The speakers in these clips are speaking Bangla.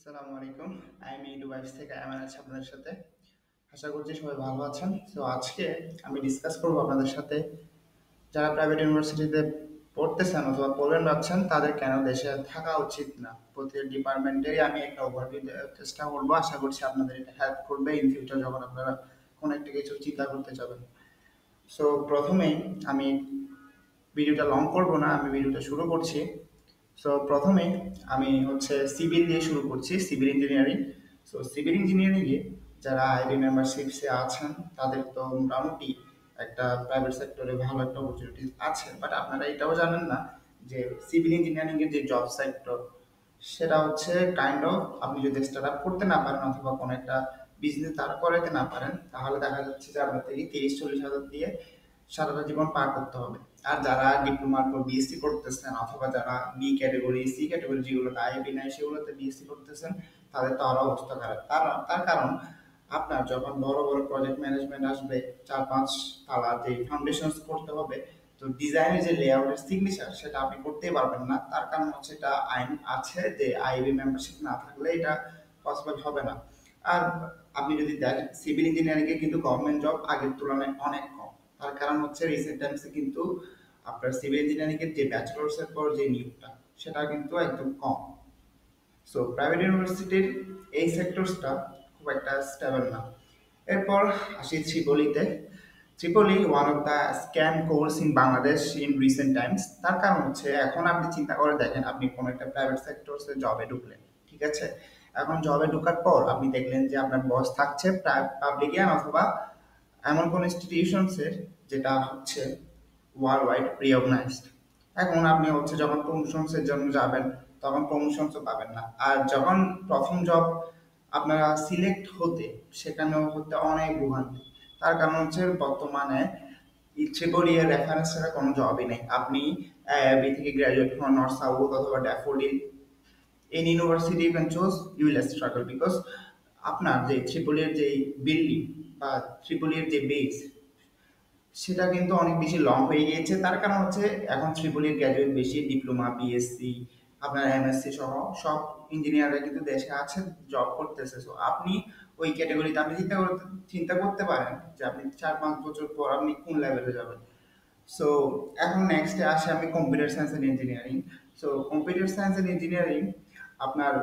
আসসালামু আলাইকুম। আমি দুবাই থেকে আয়মান আছি আপনাদের সাথে। আশা করছি সবাই ভালো আছেন। তো আজকে আমি ডিসকাস করব আপনাদের সাথে যারা প্রাইভেট ইউনিভার্সিটিতে পড়তেছেন অথবা পড়বেন ভাবছেন তাদের কেন দেশে থাকা উচিত না। প্রতি ডিপার্টমেন্টেরই আমি একটা ওভারভিউ দেওয়ার চেষ্টা করব। আশা করছি আপনাদের এটা হেল্প করবে ইন ফিউচার যখন আপনারা কোনো একটা কিছু চিন্তা করতে যাবেন। সো প্রথমেই আমি ভিডিওটা লং করব না, আমি ভিডিওটা শুরু করছি। সো প্রথমে আমি হচ্ছে সিভিল দিয়ে শুরু করছি, সিভিল ইঞ্জিনিয়ারিং। সো সিভিল ইঞ্জিনিয়ারিংয়ে যারা আইবি মেম্বারশিপসে আছেন তাদের তো মোটামুটি একটা প্রাইভেট সেক্টরে ভালো একটা অপরচুনিটি আছে, বাট আপনারা এটাও জানেন না যে সিভিল ইঞ্জিনিয়ারিংয়ের যে জব সেক্টর সেটা হচ্ছে কাইন্ড অফ, আপনি যদি স্টার্ট আপ করতে না পারেন অথবা কোনো একটা বিজনেস দাঁড় করাতে না পারেন তাহলে দেখা যাচ্ছে যে আপনার থেকে 30-40 হাজার দিয়ে সারাটা জীবন পার করতে হবে। আর যারা ডিপ্লোমার পর বিএসসি করতেছেন অথবা যারা বি ক্যাটাগরি সি ক্যাটাগরি যেগুলোতে আইবি নাই সেগুলোতে বিএসসি করতেছেন তাদের তো আরো অবস্থা খারাপ। তার কারণ আপনার যখন বড় বড় প্রজেক্ট ম্যানেজমেন্ট আসবে, 4-5 তালা যে ফাউন্ডেশনস করতে হবে, তো ডিজাইনের যে লেআউটের সিগনেচার সেটা আপনি করতেই পারবেন না। তার কারণ হচ্ছে এটা আইন আছে যে আইবি মেম্বারশিপ না থাকলে এটা পসিবল হবে না। আর আপনি যদি দেখেন সিভিল ইঞ্জিনিয়ারিং এ কিন্তু গভর্নমেন্ট জব আগের তুলনায় অনেক কম। তার কারণ হচ্ছে রিসেন্ট টাইমসে কিন্তু আপনার সিভিল ইঞ্জিনিয়ারিং এর যে ব্যাচেলর্স এর পর যে নিয়োগটা সেটা কিন্তু একদম কম। সো প্রাইভেট ইউনিভার্সিটির এই সেক্টরসটা খুব একটা স্টেবল না। এরপর আসি ত্রিপলিতে। ত্রিপলি one of the scam courses in Bangladesh in recent times. তার কারণ হচ্ছে এখন আপনি চিন্তা করে দেখেন, আপনি কোনো একটা প্রাইভেট সেক্টরসে জবে ঢুকলেন, ঠিক আছে? এখন জবে ঢোকার পর আপনি দেখলেন যে আপনার বস থাকছে পাবলিকিয়ান অথবা এমন কোন ইনস্টিটিউশনসের যেটা হচ্ছে ওয়ার্ল্ড ওয়াইড রিকগনাইজড। এখন আপনি হচ্ছে যখন প্রমোশনসের জন্য যাবেন তখন প্রমোশনসও পাবেন না। আর যখন প্রথম জব আপনারা সিলেক্ট হতে, সেখানেও হতে অনেক ভোগান্তি। তার কারণ হচ্ছে বর্তমানে ইচ্ছে করিয়ে রেফারেন্স ছাড়া কোনো জবই নেই। আপনি বি থেকে গ্রাজুয়েট হন নর্থ সাউথ অথবা daffodil, in university you can choose, you will struggle because আপনার যে ত্রিপলির যে বিল্ডিং বা ত্রিপলির যে বেস সেটা কিন্তু অনেক বেশি লং হয়ে গিয়েছে। তার কারণ হচ্ছে এখন ত্রিপলির গ্র্যাজুয়েট বেশি, ডিপ্লোমা বিএসসি আপনার এমএসসি সহ সব ইঞ্জিনিয়াররা কিন্তু দেশে আছে, জব করতেছে। সো আপনি ওই ক্যাটাগরিতে আপনি চিন্তা করতে পারেন যে আপনি 4-5 বছর পর আপনি কোন লেভেলে যাবেন। সো এখন নেক্সটে আসে আমি computer science and engineering. So computer science and engineering আপনার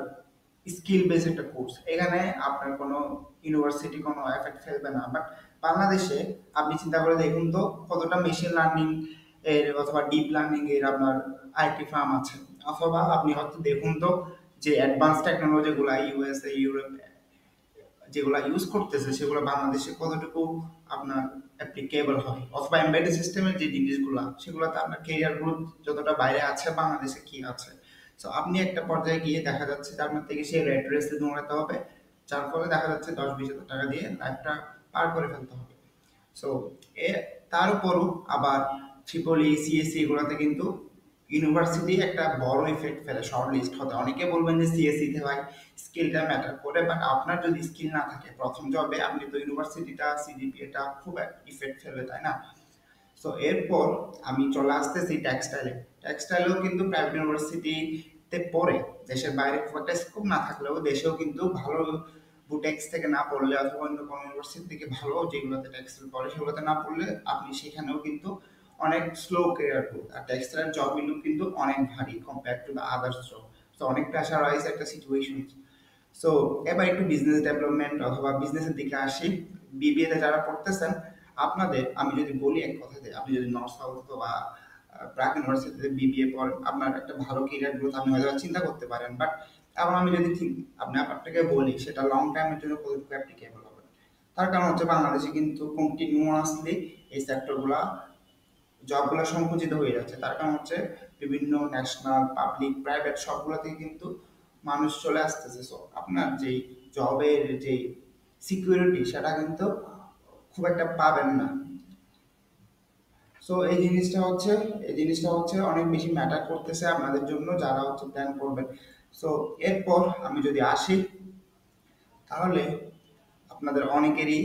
স্কিল বেস একটা কোর্স। এখানে আপনার কোনো ইউনিভার্সিটি কোনো এফেক্ট ফেলবে না, বাট বাংলাদেশে আপনি চিন্তা করে দেখুন তো কতটা মেশিন লার্নিং এর অথবা ডিপ লার্নিং এর আপনার আইটি ফার্ম আছে। অথবা আপনি হয়তো দেখুন তো যে অ্যাডভান্স টেকনোলজিগুলো ইউএসএ ইউরোপ যেগুলো ইউজ করতেছে সেগুলো বাংলাদেশে কতটুকু আপনার অ্যাপ্লিকেবল হয়, অথবা এমবেডেড সিস্টেমের যে জিনিসগুলো সেগুলোতে আপনার কেরিয়ার গ্রোথ যতটা বাইরে আছে বাংলাদেশে কি আছে। সো আপনি একটা পর্যায়ে গিয়ে দেখা যাচ্ছে যে আপনার থেকে সেই রেট রেসে দৌড়াতে হবে, যার ফলে দেখা যাচ্ছে 10-20 হাজার টাকা দিয়ে লাইফটা পার করে ফেলতে হবে। সো এ তার উপরও আবার ট্রিপলি সিএসসি এগুলোতে কিন্তু ইউনিভার্সিটি একটা বড় ইফেক্ট ফেলে শর্ট লিস্ট হতে। অনেকে বলবেন যে সিএসসি তে ভাই স্কিলটা ম্যাটার করে, বাট আপনার যদি স্কিল না থাকে প্রথম জবে আপনি তো ইউনিভার্সিটিটা সিজিপিএটা খুব ইফেক্ট ফেলবে, তাই না? সো এরপর আমি চলে আসতেছি টেক্সটাইলে। টেক্সটাইলেও কিন্তু প্রাইভেট ইউনিভার্সিটিতে পড়ে দেশের বাইরে খুব একটা স্কোপ না থাকলেও দেশেও কিন্তু ভালো বুটেক্স থেকে না পড়লে অথবা অন্য কোনো ইউনিভার্সিটি থেকে ভালো যেগুলোতে টেক্সটাইল পড়ে সেগুলোতে না পড়লে আপনি সেখানেও কিন্তু অনেক স্লো কেরিয়ার গ্রোথ। আর টেক্সটাইল জব মিলু কিন্তু অনেক ভারী compare to the others job. তো অনেক প্রেশারাইজ একটা সিচুয়েশন। সো এবার একটু বিজনেস ডেভেলপমেন্ট অথবা বিজনেসের দিকে আসি। বিবিএ তে যারা পড়তেছেন আপনাদের আমি যদি বলি এক কথাতে, আপনি যদি নর্থ সাউথ অথবা প্রাক ইউনিভার্সিটিতে বিবিএ পড়েন আপনার একটা ভালো কেরিয়ার গ্রোথ আপনি হয়তো চিন্তা করতে পারেন, বাট এখন আমি যদি ঠিক আপনাকে বলি সেটা লং টাইমের জন্য কতটুকু অ্যাপ্লিকেবল হবে। তার কারণ হচ্ছে বাংলাদেশে কিন্তু কন্টিনিউয়াসলি এই সেক্টরগুলা জবগুলো সংকুচিত হয়ে যাচ্ছে। তার কারণ হচ্ছে বিভিন্ন ন্যাশনাল পাবলিক প্রাইভেট সবগুলোতেই কিন্তু মানুষ চলে আসতেছে। সো আপনার যেই জবের যে সিকিউরিটি সেটা কিন্তু খুব একটা পাবেন না। সো এই জিনিসটা হচ্ছে অনেক বেশি ম্যাটার করতেছে আপনাদের জন্য যারা হচ্ছে প্ল্যান করবেন। সো এরপর আমি যদি আসি তাহলে আপনাদের অনেকেরই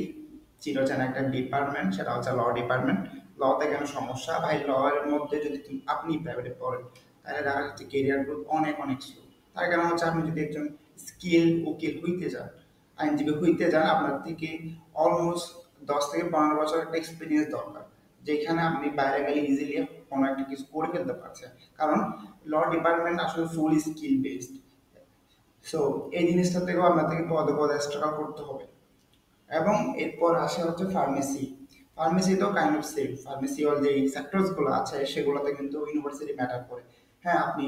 চিরচেনা একটা ডিপার্টমেন্ট সেটা হচ্ছে ল ডিপার্টমেন্ট। লতে কেন সমস্যা ভাই, ল এর মধ্যে যদি আপনি প্রাইভেটে পড়েন তাহলে দেখা যাচ্ছে কেরিয়ার গ্রোথ অনেক অনেক স্লো। তার কারণ হচ্ছে আপনি যদি একজন স্কিল উকিল হইতে যান, আইনজীবী হইতে যান, আপনার থেকে অলমোস্ট 10 থেকে 15 বছর একটা এক্সপিরিয়েন্স দরকার, যেখানে আপনি বাইরে গেলে ইজিলি কোনো একটা কিছু করে ফেলতে পারছেন। কারণ ল ডিপার্টমেন্ট আসলে ফুল স্কিল বেসড। সো এই জিনিসটা থেকেও আপনার থেকে পদে পদে স্ট্রাগল করতে হবে। এবং এরপর আসে হচ্ছে ফার্মেসি। ফার্মেসিতেও kind of same, pharmacy all যে সেক্টরস গুলো আছে সেগুলোতে কিন্তু ইউনিভার্সিটি ম্যাটার করে। হ্যাঁ, আপনি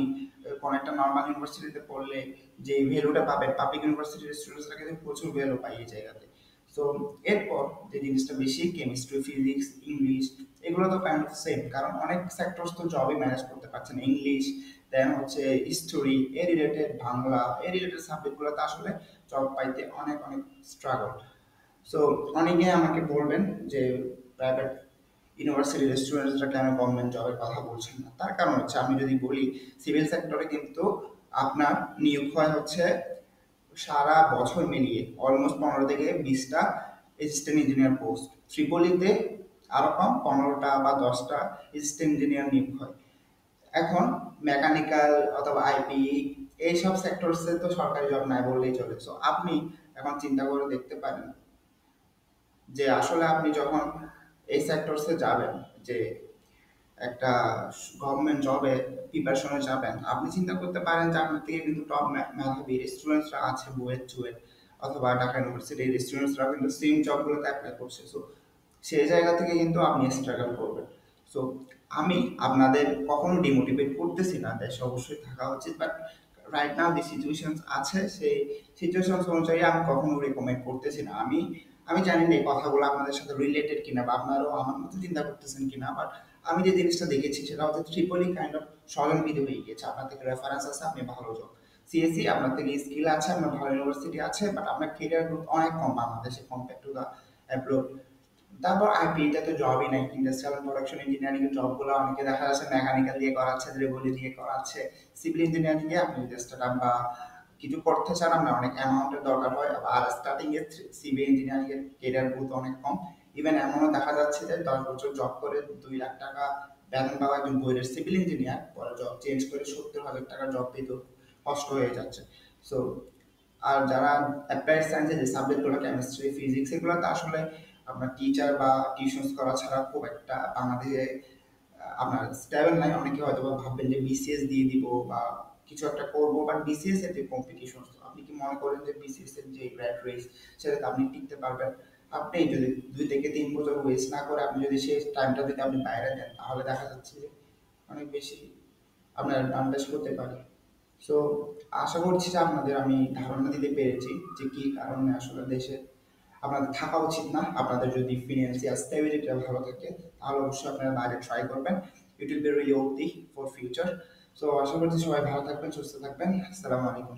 কোনো একটা নর্মাল ইউনিভার্সিটিতে পড়লে যে ভ্যালুটা পাবেন, পাবলিক ইউনিভার্সিটির স্টুডেন্টসরা কিন্তু প্রচুর ভ্যালু পায় এই জায়গাতে। সো এরপর যে জিনিসটা বেশি, কেমিস্ট্রি, ফিজিক্স, ইংলিশ, এগুলো তো কাইন্ড অফ সেম, কারণ অনেক সেক্টরস তো জবই ম্যানেজ করতে পারছেন। ইংলিশ, দেন হচ্ছে হিস্টোরি, এ রিলেটেড বাংলা, এ রিলেটেড সাবজেক্টগুলোতে আসলে জব পাইতে অনেক অনেক স্ট্রাগল। সো অনেকে আমাকে বলবেন যে প্রাইভেট ইউনিভার্সিটির স্টুডেন্টসরা কেন গভর্নমেন্ট জবের কথা বলছেন না। তার কারণ হচ্ছে, আমি যদি বলি, সিভিল সেক্টরে কিন্তু আপনার নিয়োগ হয় হচ্ছে সারা বছর মিলিয়ে অলমোস্ট 15 থেকে 20টা অ্যাসিস্ট্যান্ট ইঞ্জিনিয়ার পোস্ট। ত্রিপলিতে আরো কম, 15টা বা 10টা অ্যাসিস্ট্যান্ট ইঞ্জিনিয়ার নিয়োগ হয়। এখন মেকানিক্যাল অথবা আইপি এইসব সেক্টরসে তো সরকারি জব নাই বললেই চলে। সো আপনি এখন চিন্তা করে দেখতে পারেন যে আসলে আপনি যখন এই সেক্টরসে যাবেন, যে একটা গভর্নমেন্ট জবে প্রিপারেশনে যাবেন, আপনি চিন্তা করতে পারেন যে আপনার থেকে কিন্তু টপ মেধাবী স্টুডেন্টসরা আছে, বুয়েট চুয়েট অথবা ঢাকা ইউনিভার্সিটির স্টুডেন্টসরা কিন্তু সেম জবগুলোতে অ্যাপ্লাই করছে। সো সেই জায়গা থেকে কিন্তু আপনি স্ট্রাগল করবেন। সো আমি আপনাদের কখনো ডিমোটিভেট করতেছি না, দেশে অবশ্যই থাকা উচিত, বাট রাইট নাও যে সিচুয়েশন আছে সেই সিচুয়েশন অনুযায়ী আমি কখনো রেকমেন্ড করতেছি না। আমি জানি না এই কথাগুলো আপনাদের সাথে রিলেটেড কিনা, বা আপনারাও আমার মতো চিন্তা করতেছেন কিনা, বাট আমি যে জিনিসটা দেখেছি সেটা হচ্ছে ত্রিপলি কাইন্ড অফ স্বয়ংবিধি হয়ে গিয়েছে। আপনার থেকে রেফারেন্স আছে, আপনি ভালো যোগ, সিএসসি আপনার থেকে স্কিল আছে, আপনার ভালো ইউনিভার্সিটি আছে, বাট আপনার কেরিয়ার গ্রোথ অনেক কম বাংলাদেশে কম্পেয়ার টু দ্য অ্যাব্রোড। তারপর আইপিতে তো জবই নাই, ইন্ডাস্ট্রিয়াল অ্যান্ড প্রোডাকশন ইঞ্জিনিয়ারিং এর জবগুলো অনেকে দেখা যাচ্ছে মেকানিক্যাল দিয়ে করাচ্ছে, ত্রিপলি দিয়ে করাচ্ছে। সিভিল ইঞ্জিনিয়ারিং এ আপনি যদি স্টার্ট বা কিছু করতে চান, আপনার অনেক অ্যামাউন্টের দরকার হয়, are starting A civil engineering এর কেরিয়ার গ্রোথ অনেক কম। ইভেন এমনও দেখা যাচ্ছে যে 10 বছর জব করে 2 লাখ টাকা বেতন পাওয়া একজন বইয়ের সিভিল ইঞ্জিনিয়ার পরে জব চেঞ্জ করে 70,000 টাকা জব পেতে কষ্ট হয়ে যাচ্ছে। সো আর যারা অ্যাপ্লাইড সায়েন্সের যে সাবজেক্টগুলো, কেমিস্ট্রি, ফিজিক্স, এগুলোতে আসলে আপনার টিচার বা টিউশনস করা ছাড়া খুব একটা বাংলাদেশে আপনার স্টেবল নাই। অনেকে হয়তো বা ভাববেন যে বিসিএস দিয়ে দিব বা কিছু একটা করবো, বাট বিসিএস এর যে কম্পিটিশন, আপনি কি মনে করেন যে বিসিএস এর যে গ্র্যাড রেস সেটাতে আপনি টিকতে পারবেন? আপনি যদি 2 থেকে 3 বছর ওয়েস্ট না করে আপনি যদি সেই টাইমটা যদি আপনি বাইরে দেন, তাহলে দেখা যাচ্ছে যে অনেক বেশি আপনার অ্যাডভান্টেজ হতে পারে। সো আশা করছি যে আপনাদের আমি ধারণা দিতে পেরেছি যে কি কারণে আসলে দেশে আপনাদের থাকা উচিত না। আপনাদের যদি ফিনান্সিয়াল স্টেবিলিটি ভালো থাকে, তাহলে অবশ্যই আপনারা বাইরে ট্রাই করবেন। ইট উইল বি রিয়েলি ওটি ফর ফিউচার। সো আশা করছি সবাই ভালো থাকবেন, সুস্থ থাকবেন। আসসালামু আলাইকুম।